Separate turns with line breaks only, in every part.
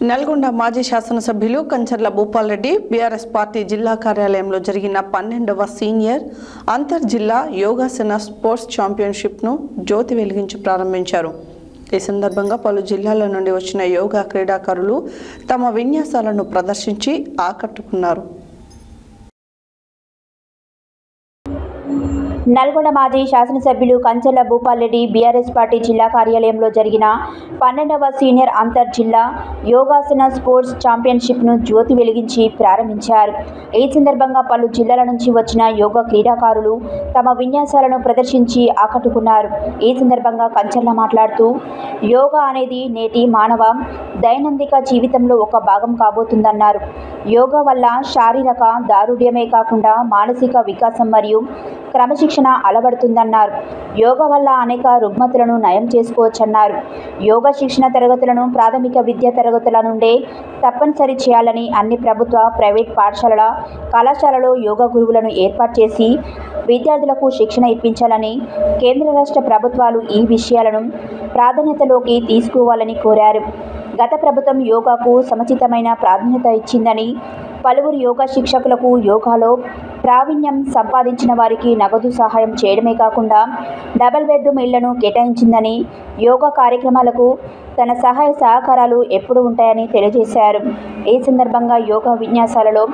నల్గొండ మాజీ శాసనసభ్యులు Kancharla Bhupal Reddy BRS party జిల్లా కార్యాలయంలో జరిగిన 12వ సీనియర్ అంతర్ జిల్లా యోగాసన స్పోర్ట్స్ ఛాంపియన్షిప్ను జ్యోతి వెలిగించి ప్రారంభించారు. ఈ సందర్భంగా పలు జిల్లాల నుండి వచ్చిన యోగా క్రీడాకారులు తమ విన్యాసాలను ప్రదర్శించి ఆకట్టుకున్నారు.
నల్గొండ మాజీ శాసనసభ్యులు కంచర్ల భూపాల్ రెడ్డి బీఆర్ఎస్ పార్టీ జిల్లా కార్యాలయంలో జరిగిన 12వ సీనియర్ అంతర్ జిల్లా యోగాసన స్పోర్ట్స్ ఛాంపియన్షిప్ను జ్యోతి వెలిగించి ప్రారంభించారు. ఈ సందర్భంగా పలు జిల్లాల నుంచి వచ్చిన యోగా క్రీడాకారులు తమ విన్యాసాలను ప్రదర్శించి ఆకట్టుకున్నారు. ఈ సందర్భంగా కంచర్ల మాట్లాడుతూ, యోగా అనేది నేటి మానవ దైనందిక జీవితంలో ఒక భాగం కాబోతుందన్నారు. యోగా వల్ల శారీరక దారుఢ్యమే కాకుండా మానసిక వికాసం మరియు క్రమశిక్షణ అలవడుతుందన్నారు. యోగా వల్ల అనేక రుగ్మతులను నయం చేసుకోవచ్చన్నారు. యోగా శిక్షణ తరగతులను ప్రాథమిక విద్యా తరగతుల నుండే తప్పనిసరి చేయాలని, అన్ని ప్రభుత్వ, ప్రైవేట్ పాఠశాలల, కళాశాలలో యోగా గురువులను ఏర్పాటు చేసి విద్యార్థులకు శిక్షణ ఇప్పించాలని, కేంద్ర రాష్ట్ర ప్రభుత్వాలు ఈ విషయాలను ప్రాధాన్యతలోకి తీసుకోవాలని కోరారు. గత ప్రభుత్వం యోగాకు సముచితమైన ప్రాధాన్యత ఇచ్చిందని, పలువురు యోగా శిక్షకులకు యోగాలో ప్రావీణ్యం సంపాదించిన వారికి నగదు సహాయం చేయడమే కాకుండా డబుల్ బెడ్రూమ్ ఇళ్లను కేటాయించిందని, యోగా కార్యక్రమాలకు తన సహాయ సహకారాలు ఎప్పుడూ ఉంటాయని తెలియజేశారు. ఈ సందర్భంగా యోగా విన్యాసాలలో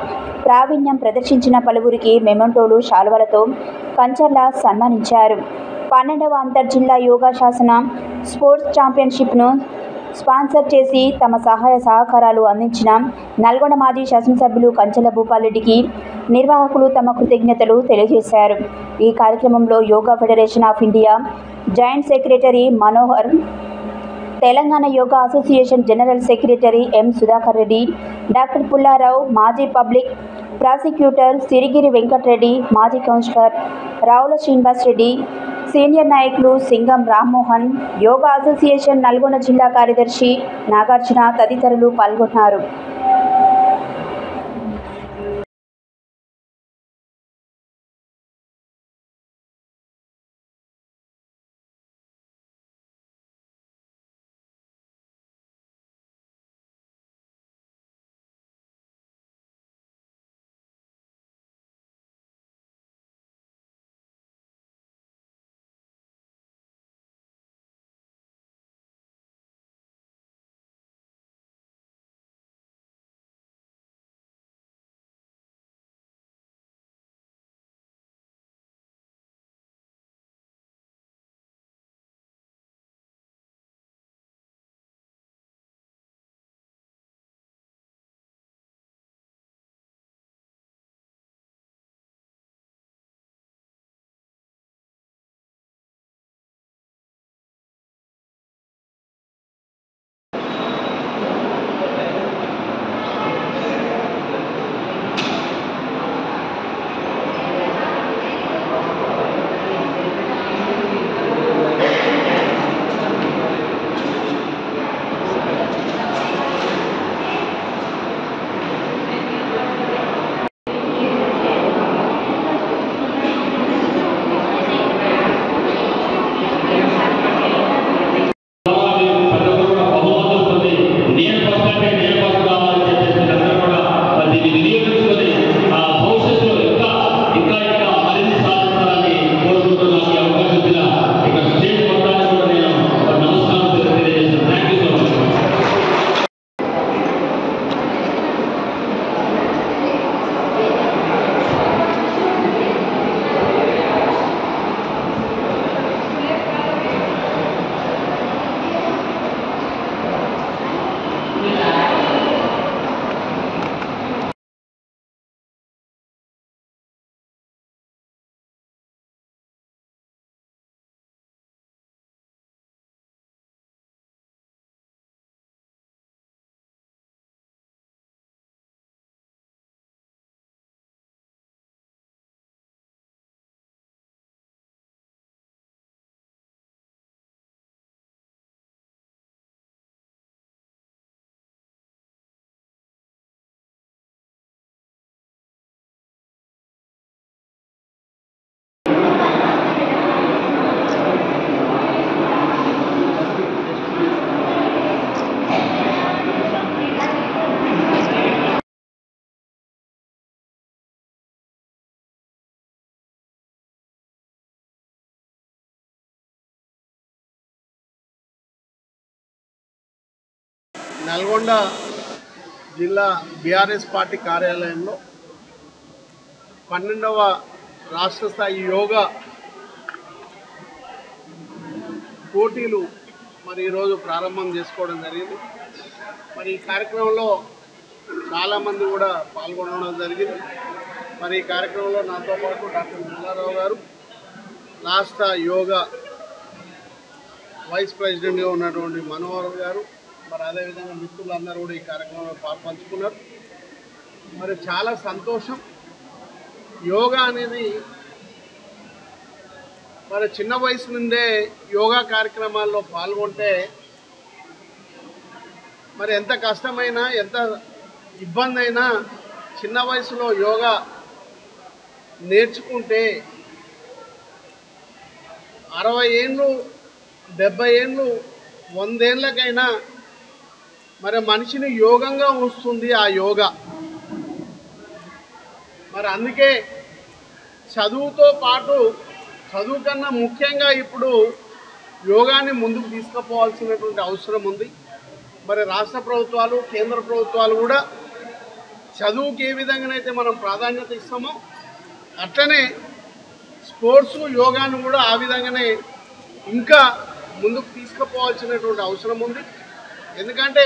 ప్రావీణ్యం ప్రదర్శించిన పలువురికి మెమెంటోలు, శాలువలతో కంచర్ల సన్మానించారు. 12వ అంతర్ జిల్లా యోగాసన స్పోర్ట్స్ ఛాంపియన్షిప్ను స్పాన్సర్ చేసి తమ సహాయ సహకారాలు అందించిన నల్గొండ మాజీ శాసనసభ్యులు కంచర్ల భూపాల్ రెడ్డికి నిర్వాహకులు తమ కృతజ్ఞతలు తెలియజేశారు. ఈ కార్యక్రమంలో yoga federation of India joint secretary Manohar, Telangana yoga association general secretary M Sudhakar Reddy, doctor Pullarao, మాజీ పబ్లిక్ ప్రాసిక్యూటర్ సిరిగిరి వెంకటరెడ్డి, మాజీ కౌన్సిలర్ రావుల శ్రీనివాస్ రెడ్డి, సీనియర్ నాయకులు సింగం రామ్మోహన్, యోగా అసోసియేషన్ నల్గొండ జిల్లా కార్యదర్శి నాగార్జున తదితరులు పాల్గొన్నారు.
నల్గొండ జిల్లా బీఆర్ఎస్ పార్టీ కార్యాలయంలో 12వ రాష్ట్ర స్థాయి యోగా పోటీలు మరి ఈరోజు ప్రారంభం చేసుకోవడం జరిగింది. మరి ఈ కార్యక్రమంలో చాలామంది కూడా పాల్గొనడం జరిగింది. మరి ఈ కార్యక్రమంలో నాతో పాటు డాక్టర్ మల్లారావు గారు, రాష్ట్ర యోగా వైస్ ప్రెసిడెంట్గా ఉన్నటువంటి మనోహర్ గారు, మరి అదేవిధంగా మిత్రులందరూ కూడా ఈ కార్యక్రమంలో పాల్పంచుకున్నారు. మరి చాలా సంతోషం. యోగా అనేది మరి చిన్న వయసు నుండే యోగా కార్యక్రమాల్లో పాల్గొంటే మరి ఎంత కష్టమైనా ఎంత ఇబ్బంది అయినా చిన్న వయసులో యోగా నేర్చుకుంటే 60 ఏళ్ళు 70 ఏళ్ళు 100 ఏళ్ళకైనా మరి మనిషిని యోగంగా ఉంచుతుంది ఆ యోగా. మరి అందుకే చదువుతో పాటు చదువు కన్నా ముఖ్యంగా ఇప్పుడు యోగాని ముందుకు తీసుకుపోవాల్సినటువంటి అవసరం ఉంది. మరి రాష్ట్ర ప్రభుత్వాలు కేంద్ర ప్రభుత్వాలు కూడా చదువుకి ఏ విధంగానైతే మనం ప్రాధాన్యత ఇస్తామో అట్లనే స్పోర్ట్స్ యోగాను కూడా ఆ విధంగానే ఇంకా ముందుకు తీసుకుపోవాల్సినటువంటి అవసరం ఉంది. ఎందుకంటే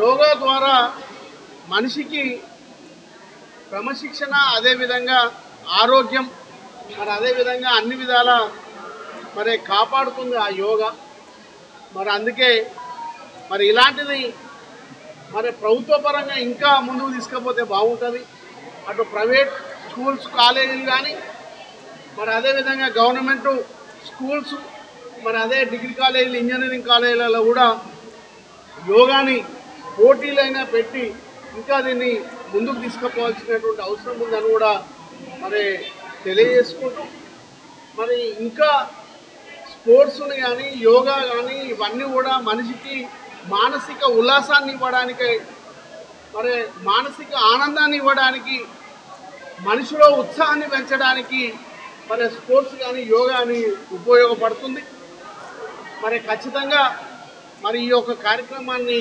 యోగా ద్వారా మనిషికి క్రమశిక్షణ, అదేవిధంగా ఆరోగ్యం, మరి అదేవిధంగా అన్ని విధాల మరి కాపాడుతుంది ఆ యోగా. మరి అందుకే మరి ఇలాంటిది మరి ప్రభుత్వ పరంగా ఇంకా ముందుకు తీసుకపోతే బాగుంటుంది. అటు ప్రైవేట్ స్కూల్స్ కాలేజీలు కానీ మరి అదేవిధంగా గవర్నమెంట్ స్కూల్స్, మరి అదే డిగ్రీ కాలేజీలు ఇంజనీరింగ్ కాలేజీలలో కూడా యోగాని పోటీలైనా పెట్టి ఇంకా దీన్ని ముందుకు తీసుకుపోవాల్సినటువంటి అవసరం ఉందని కూడా మరి తెలియజేసుకుంటూ మరి ఇంకా స్పోర్ట్స్ని కానీ యోగా కానీ ఇవన్నీ కూడా మనిషికి మానసిక ఉల్లాసాన్ని ఇవ్వడానికి, మరి మానసిక ఆనందాన్ని ఇవ్వడానికి, మనిషిలో ఉత్సాహాన్ని పెంచడానికి మరి స్పోర్ట్స్ కానీ యోగా అని ఉపయోగపడుతుంది. మరి ఖచ్చితంగా మరి ఈ యొక్క కార్యక్రమాన్ని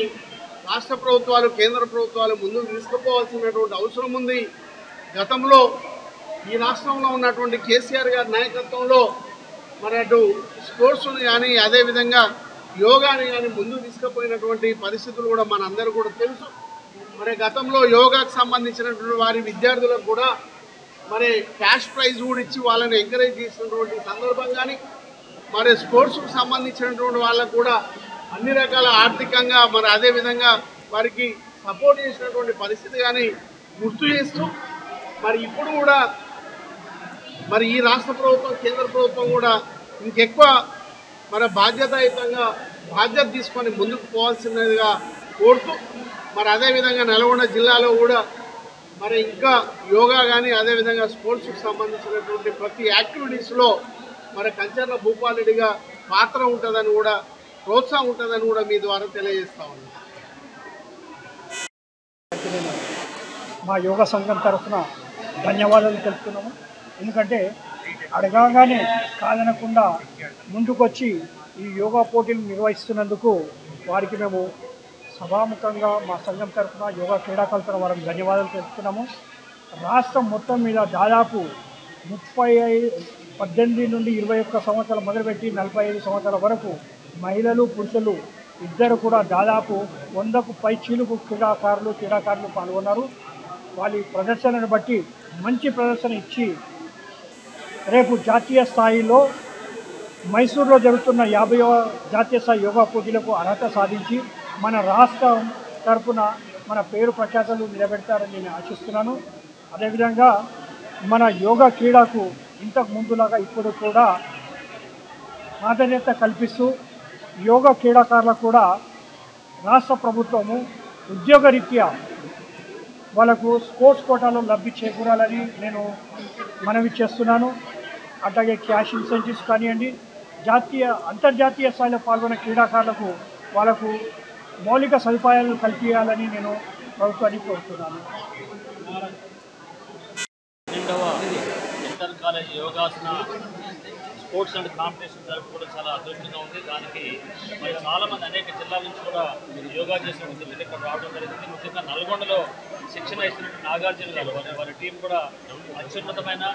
రాష్ట్ర ప్రభుత్వాలు కేంద్ర ప్రభుత్వాలు ముందుకు తీసుకుపోవాల్సినటువంటి అవసరం ఉంది. గతంలో ఈ రాష్ట్రంలో ఉన్నటువంటి కేసీఆర్ గారి నాయకత్వంలో మరి అటు స్పోర్ట్స్ని కానీ అదేవిధంగా యోగాని కానీ ముందుకు తీసుకుపోయినటువంటి పరిస్థితులు కూడా మనందరూ కూడా తెలుసు. మరి గతంలో యోగాకు సంబంధించినటువంటి వారి విద్యార్థులకు కూడా మరి క్యాష్ ప్రైజ్ కూడా ఇచ్చి వాళ్ళని ఎంకరేజ్ చేసినటువంటి సందర్భం కానీ, మరి స్పోర్ట్స్కు సంబంధించినటువంటి వాళ్ళకు కూడా అన్ని రకాల ఆర్థికంగా మరి అదేవిధంగా వారికి సపోర్ట్ చేసినటువంటి పరిస్థితి కానీ గుర్తు చేస్తూ మరి ఇప్పుడు కూడా మరి ఈ రాష్ట్ర ప్రభుత్వం కేంద్ర ప్రభుత్వం కూడా ఇంకెక్కువ మరి బాధ్యతాయుతంగా బాధ్యత తీసుకొని ముందుకు పోవాల్సినదిగా కోరుతూ మరి అదేవిధంగా నల్గొండ జిల్లాలో కూడా మరి ఇంకా యోగా కానీ అదేవిధంగా స్పోర్ట్స్కి సంబంధించినటువంటి ప్రతి యాక్టివిటీస్లో మరి కంచర్ల భూపాలరెడ్డిగా పాత్ర ఉంటుందని కూడా ప్రోత్సాహం ఉంటుందని కూడా మీ ద్వారా తెలియజేస్తా ఉన్నాను.
మా యోగా సంఘం తరఫున ధన్యవాదాలు తెలుపుతున్నాము. ఎందుకంటే అడగగానే కాదనకుండా ముందుకొచ్చి ఈ యోగా పోటీలు నిర్వహిస్తున్నందుకు వారికి మేము సభాముఖంగా మా సంఘం తరఫున యోగా క్రీడాకారుల వారికి ధన్యవాదాలు తెలుపుతున్నాము. రాష్ట్రం మొత్తం మీద దాదాపు 18 నుండి 21 సంవత్సరాలు మొదలుపెట్టి 45 సంవత్సరాల వరకు మహిళలు పురుషులు ఇద్దరు కూడా దాదాపు 100కు పై చీలుకు క్రీడాకారులు పాల్గొన్నారు. వాళ్ళ ప్రదర్శనను బట్టి మంచి ప్రదర్శన ఇచ్చి రేపు జాతీయ స్థాయిలో మైసూరులో జరుగుతున్న 50వ జాతీయ స్థాయి యోగా పోటీలకు అర్హత సాధించి మన రాష్ట్రం తరఫున మన పేరు ప్రఖ్యాతలు నిలబెడతారని నేను ఆశిస్తున్నాను. అదేవిధంగా మన యోగా క్రీడకు ఇంతకు ముందులాగా ఇప్పుడు కూడా ప్రాధాన్యత కల్పిస్తూ యోగా క్రీడాకారులకు కూడా రాష్ట్ర ప్రభుత్వము ఉద్యోగరీత్యా వాళ్ళకు స్పోర్ట్స్ కోటాలో లబ్ధి చేకూరాలని నేను మనవి చేస్తున్నాను. అట్లాగే క్యాష్ ఇన్సెంటివ్స్ కానివ్వండి, అంతర్జాతీయ స్థాయిలో పాల్గొన్న క్రీడాకారులకు వాళ్ళకు మౌలిక సదుపాయాలను కల్పించాలని నేను ప్రభుత్వాన్ని కోరుతున్నాను.
రెండవ inter college yogasana sports and competition జరుపుకోవడం చాలా అదృష్టంగా ఉంది. దానికి మరి చాలామంది అనేక జిల్లాల నుంచి కూడా యోగా చేసిన వ్యక్తులు ఇక్కడ రావడం జరిగింది. ముఖ్యంగా నల్గొండలో శిక్షణ ఇచ్చినట్టు నాగార్జున గారు వారి టీం కూడా అత్యున్నతమైన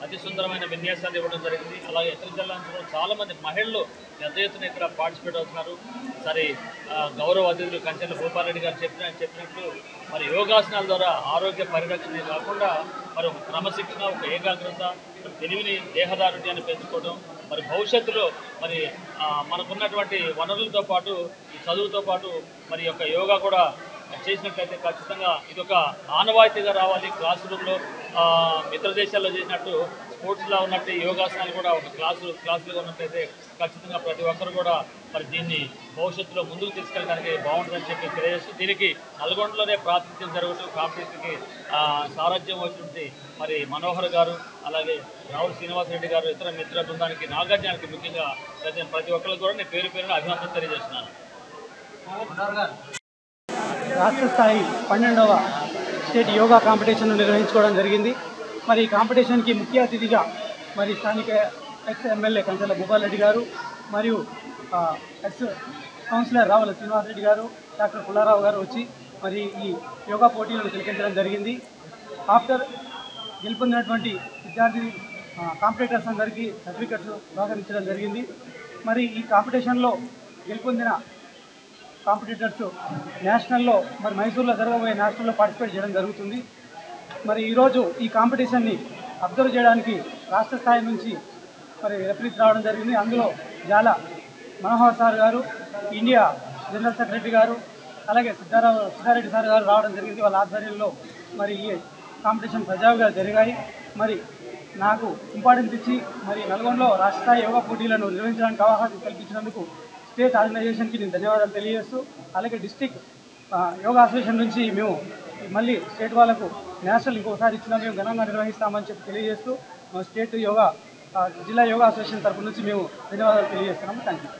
అతి సుందరమైన విన్యాసాలు ఇవ్వడం జరిగింది. అలాగే ఇతర జిల్లా నుంచి కూడా చాలామంది మహిళలు పెద్ద ఎత్తున ఇక్కడ పార్టిసిపేట్ అవుతున్నారు. సరే గౌరవ అతిథులు కంచెల భూపాలరెడ్డి గారు చెప్పినట్లు మరి యోగాసనాల ద్వారా ఆరోగ్య పరిరక్షణ కాకుండా మరి ఒక క్రమశిక్షణ, ఒక ఏకాగ్రత, తెలివిని, దేహదారుణ్యాన్ని పెంచుకోవడం, మరి భవిష్యత్తులో మరి మనకున్నటువంటి వనరులతో పాటు ఈ చదువుతో పాటు మరి యొక్క యోగా కూడా చేసినట్లయితే ఖచ్చితంగా ఇది ఒక ఆనవాయితీగా రావాలి. క్లాస్ రూమ్లో ఇతర దేశాల్లో చేసినట్టు స్పోర్ట్స్లో ఉన్నట్టు యోగాసనాలు కూడా ఒక క్లాసులుగా ఉన్నట్లయితే ఖచ్చితంగా ప్రతి ఒక్కరు కూడా మరి దీన్ని భవిష్యత్తులో ముందుకు తీసుకెళ్ళడానికి బాగుంటుందని చెప్పి తెలియజేస్తూ దీనికి నల్గొండలోనే ప్రాతినిధ్యం జరుగుతూ కాంపిటీషన్కి సారథ్యం వచ్చినటువంటి మరి మనోహర్ గారు, అలాగే రావుల శ్రీనివాసరెడ్డి గారు, ఇతర మిత్ర బృందానికి, నాగార్జునకి ముఖ్యంగా ప్రతి ఒక్కరికి కూడా నేను పేరు అభినందన తెలియజేస్తున్నాను.
రాష్ట్ర స్థాయి 12వ స్టేట్ యోగా కాంపిటీషన్ నిర్వహించుకోవడం జరిగింది. మరి ఈ కాంపిటీషన్కి ముఖ్య అతిథిగా మరి స్థానిక ఎక్స్ ఎమ్మెల్యే కంచెల భూపాలరెడ్డి గారు మరియు ఎక్స్ కౌన్సిలర్ రావుల శ్రీనివాసరెడ్డి గారు, డాక్టర్ పుల్లారావు గారు వచ్చి మరి ఈ యోగా పోటీలను తిలకించడం జరిగింది. ఆఫ్టర్ గెలుపొందినటువంటి విద్యార్థి కాంపిటేటర్స్ అందరికీ సర్టిఫికెట్స్ బహుకరించడం జరిగింది. మరి ఈ కాంపిటీషన్లో గెలుపొందిన కాంపిటీటర్స్ నేషనల్లో మరి మైసూర్లో జరగబోయే నేషనల్లో పార్టిసిపేట్ చేయడం జరుగుతుంది. మరి ఈరోజు ఈ కాంపిటీషన్ని అబ్జర్వ్ చేయడానికి రాష్ట్ర స్థాయి నుంచి మరి రెఫరీస్ రావడం జరిగింది. అందులో జాల మనోహర్ సార్ గారు, ఇండియా జనరల్ సెక్రటరీ గారు, అలాగే సిద్ధారెడ్డి సార్ గారు రావడం జరిగింది. వాళ్ళ ఆధ్వర్యంలో మరి ఈ కాంపిటీషన్ సజావుగా జరిగాయి. మరి నాకు ఇంపార్టెన్స్ ఇచ్చి మరి నల్గొండలో రాష్ట్ర స్థాయి యోగా పోటీలను నిర్వహించడానికి అవకాశం కల్పించినందుకు స్టేట్ ఆర్గనైజేషన్కి నేను ధన్యవాదాలు తెలియజేస్తూ, అలాగే డిస్ట్రిక్ట్ యోగా అసోసియేషన్ నుంచి మేము మళ్ళీ స్టేట్ వాళ్ళకు నేషనల్ ఇంకోసారి ఇచ్చినా మేము ఘనంగా నిర్వహిస్తామని చెప్పి తెలియజేస్తూ స్టేట్ జిల్లా యోగా అసోసియేషన్ తరఫు నుంచి మేము ధన్యవాదాలు తెలియజేస్తున్నాము. Thank you.